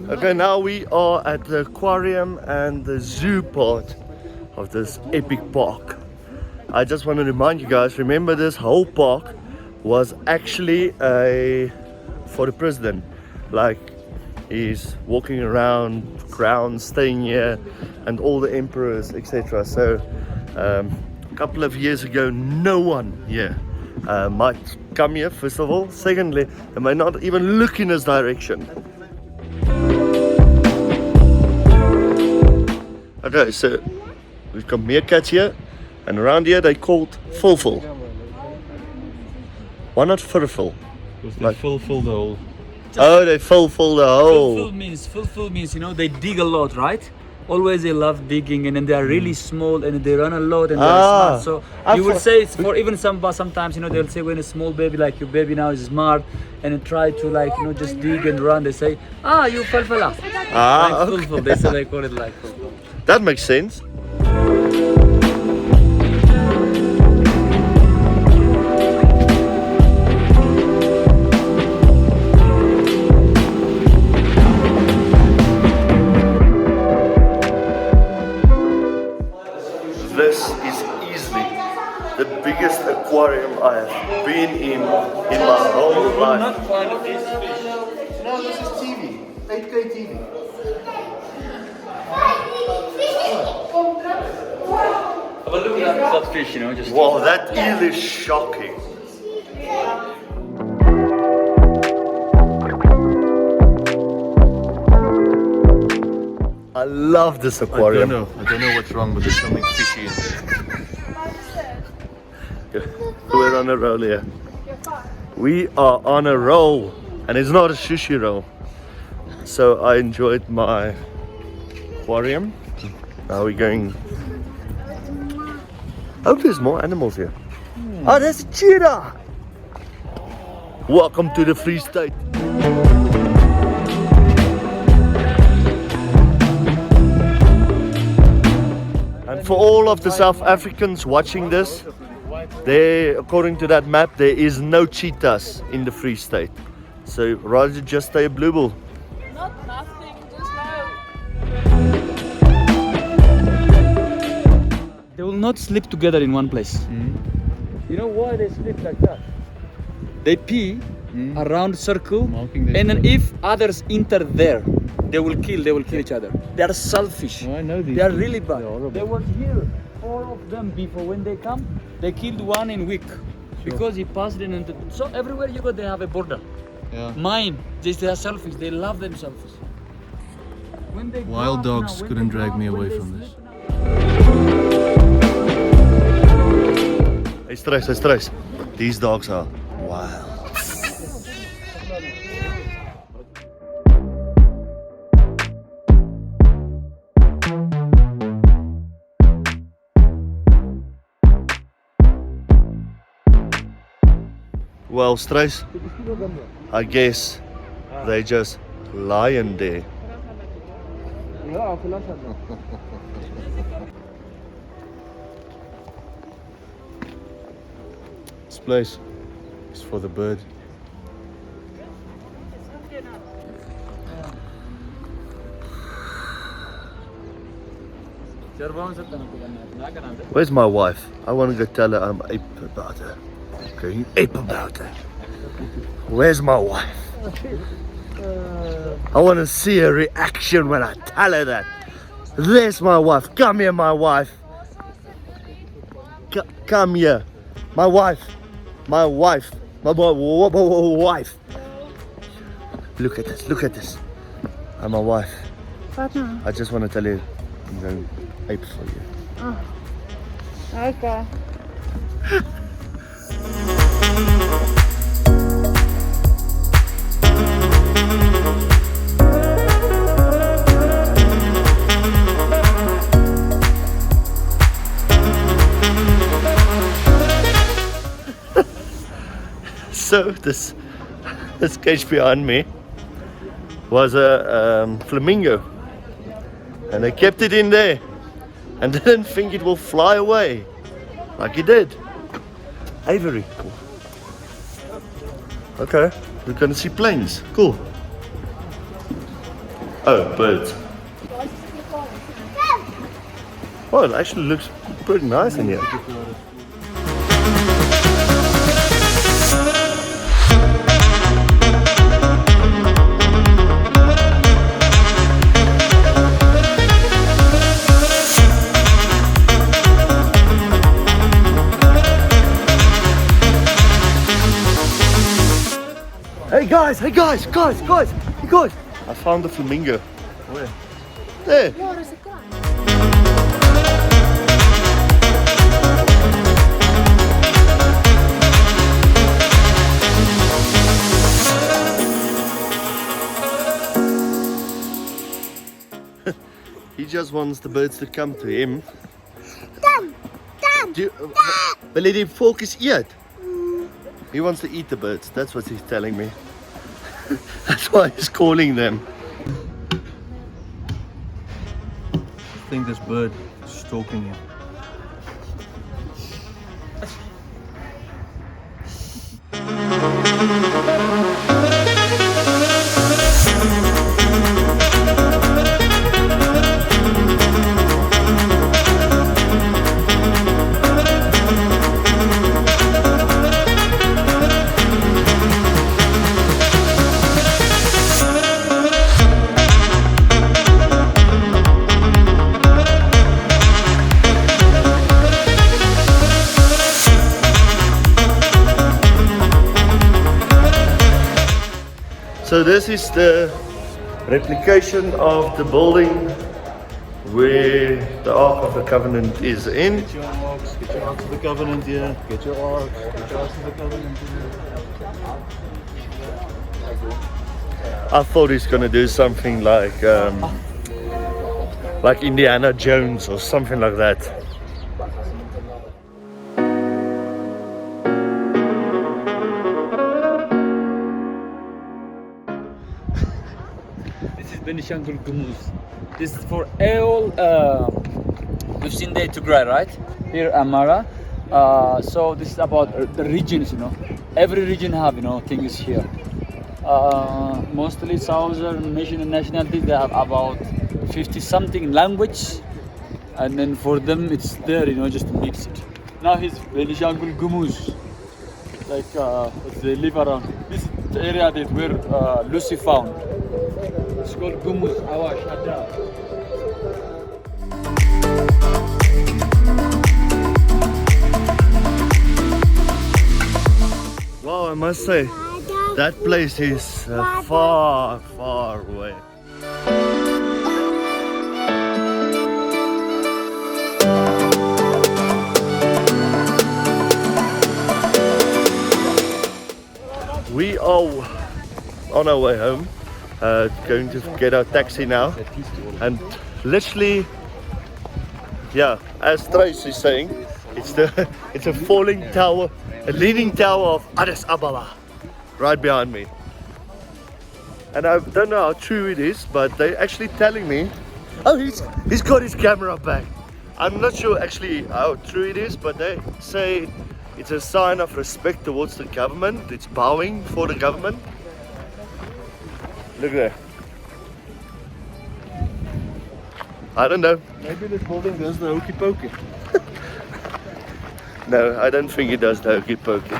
Okay, now we are at the aquarium and the zoo part of this epic park. I just want to remind you guys, remember this whole park was actually for the president. Like, he's walking around, crowned, staying here, and all the emperors, etc. So a couple of years ago, no one here might come here, first of all. Secondly, they might not even look in this direction. Okay, so we've got meerkats here, and around here they called fulful. Why not furful? Because they fulfill the hole. Oh, they fulfill the hole. Fulfill means, you know, they dig a lot, right? Always they love digging, and then they are really small, and they run a lot, and they're smart. So you would say it's for even sometimes, you know, they'll say when a small baby like your baby now is smart, and they try to, like, you know, just dig and run. They say, you fulfilla. Like Okay. fulfill. They say they call it like fulfill. That makes sense. This is easily the biggest aquarium I have been in my whole life. No, this is TV, 8K TV. But look at that fish, you know, just. Wow, that eel is shocking. I love this aquarium. I don't know what's wrong, but there's something fishy in there. We're on a roll here. We are on a roll, and it's not a sushi roll. So I enjoyed my aquarium. Now we're going. I hope there's more animals here. Oh, there's a cheetah! Welcome to the Free State. And for all of the South Africans watching this, there, according to that map, there is no cheetahs in the Free State. So rather just stay a blue bull. Nothing, just no. They will not sleep together in one place. You know why they sleep like that? They pee around circle, Marking their and then territory. if others enter there, they will kill each other. They are selfish. Oh, I know these They are things. really bad. They're horrible. There was here 4 of them before. When they come, they killed one in week because he passed in. And so everywhere you go, they have a border. Yeah. Mine, they are selfish. They love themselves. When they go Wild out dogs now, when couldn't they go drag out, me when away they from sleep this. Hey, Struis. These dogs are wild. Well, Struis, I guess they just lying there. This place is for the bird. Where's my wife? I want to go tell her I'm ape about her. Going ape about her. Where's my wife? I want to see her reaction when I tell her that. There's my wife. Come here, my wife. Come here. My wife. My wife. My wife. Look at this. Look at this. I'm my wife. I just want to tell you I'm going ape for you. Okay. So this cage behind me was a flamingo, and they kept it in there and didn't think it will fly away like it did. Ivory, cool. Okay, we're gonna see planes. Cool. Oh, birds. Oh, it actually looks pretty nice in here. Hey guys! I found a flamingo. Where? There. He just wants the birds to come to him. But let him focus yet. He wants to eat the birds. That's what he's telling me. That's why he's calling them. I think this bird is stalking him. So this is the replication of the building where the Ark of the Covenant is in. Get your arks of the covenant here. Get your arks of the covenant here. I thought he's gonna do something like Indiana Jones or something like that. This is Benishangul Gumuz. This is for all. You've seen the Tigray, right? Here, Amara. So this is about the regions. Every region have things here. Mostly southern nationalities. They have about 50 something language, and then for them it's there. Just to mix it. Now he's Benishangul Gumuz. They live around. This is the area that where Lucy found. It's called Gumuz, Awash, Adra. Wow, I must say, that place is far, far away. We are on our way home, going to get our taxi now, and literally, yeah, as Struis is saying, it's a falling tower, a leaning tower of Addis Ababa, right behind me. And I don't know how true it is, but they're actually telling me, oh, he's got his camera back. I'm not sure actually how true it is, but they say it's a sign of respect towards the government. It's bowing for the government. Look there. I don't know. Maybe this building does the hokey pokey. No, I don't think it does the hokey pokey.